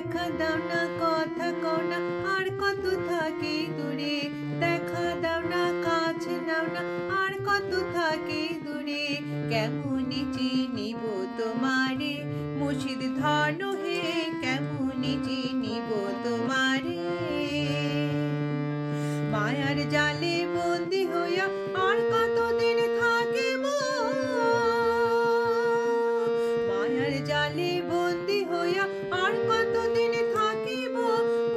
দেখা দাও না কথা কও না আর কত থাকি দূরে দেখা দাও না কাছে নাও না আর কত থাকি দূরে কেমনি চিনিব তোমারে মুর্শিদ ধন হে কেমনি চিনিব তোমারে মায়ার জালে বন্দি হইয়া আর কতদিন থাকিব মায়ার জালে বন্দি হইয়া আর কতদিন থাকিব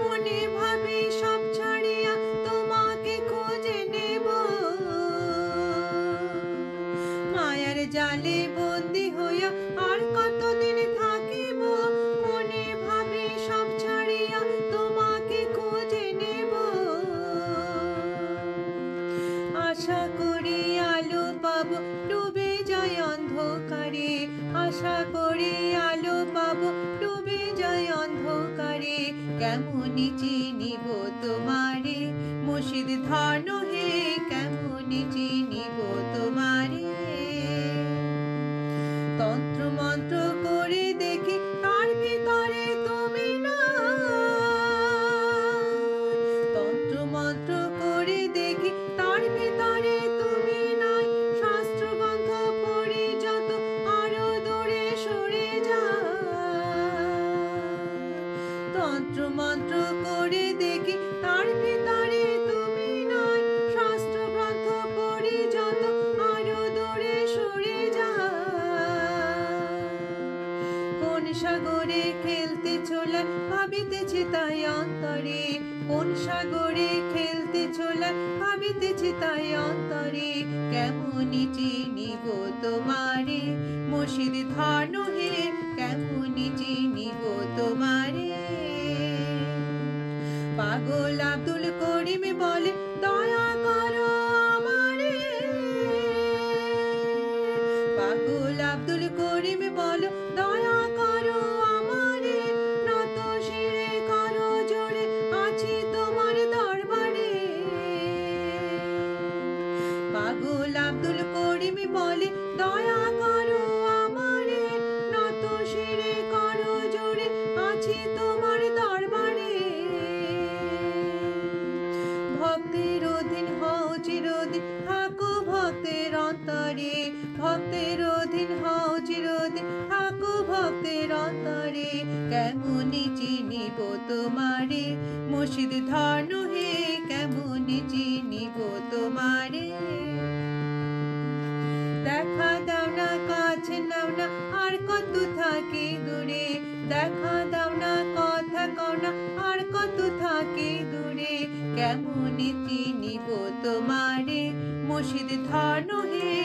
মনে ভাবে সব ছাড়িয়া তোমাকে খুঁজে নেব মায়ার জালে বন্দি হইয়া আর কতদিন থাকিব মনে ভাবে সব ছাড়িয়া তোমাকে খুঁজে নেব আশা করি আলো পাবো ডুবে যায় অন্ধকারে আশা করি আলো পাবো ডুবে যায় অন্ধকারে কেমনি চিনিব তোমারে মুর্শিদ ধন হে কেমনি চিনিব তোমারে তন্ত্র মন্ত্র করে দেখি তার ভিতরে তুমি না তন্ত্র মন্ত্র করে দেখি তার ভিতরে তুমি নাই শাস্ত্র গ্রন্থ পড়ে যত আরো দূরে সরে যায় তন্ত্র মন্ত্র করে দেখি তার ভিতরে তুমি নাই শাস্ত্র গ্রন্থ পড়ে যত আরো দূরে সরে যায় কোন সাগরে খেলতে চলে ভাবিতেছি তাই অন্তরে কোন সাগরে খেলতে চলে ভাবিতেছি তাই অন্তরে কেমনি চিনিব তোমারে মুর্শিদ ধন হে কেমনি চিনিব তোমারে পাগল আব্দুল করিম বলে দয়া করো আমারে পাগল আব্দুল করিম বলো দয়া করো আমারে নত শিরে করো জোরে আছি তোমার দরবারে পাগল আব্দুল করিম বলে দয়া করো আমারে নত শিরে করো জোরে আছি তোমার দরবারে ভক্তের অধীন হও চিরদিন থাকো ভক্তের অন্তরে ভক্তের অধীন হও চিরদিন থাকো ভক্তের অন্তরে কেমনি চিনিব তোমারে মুর্শিদ ধন হে কেমনি চিনিব তোমারে দেখা দাও না কাছে নাও না আর কত থাকি দূরে দেখা দাও না কথা কও না আর কত থাকি দূরে কেমনি চিনিব তোমারে মুর্শিদ ধন হে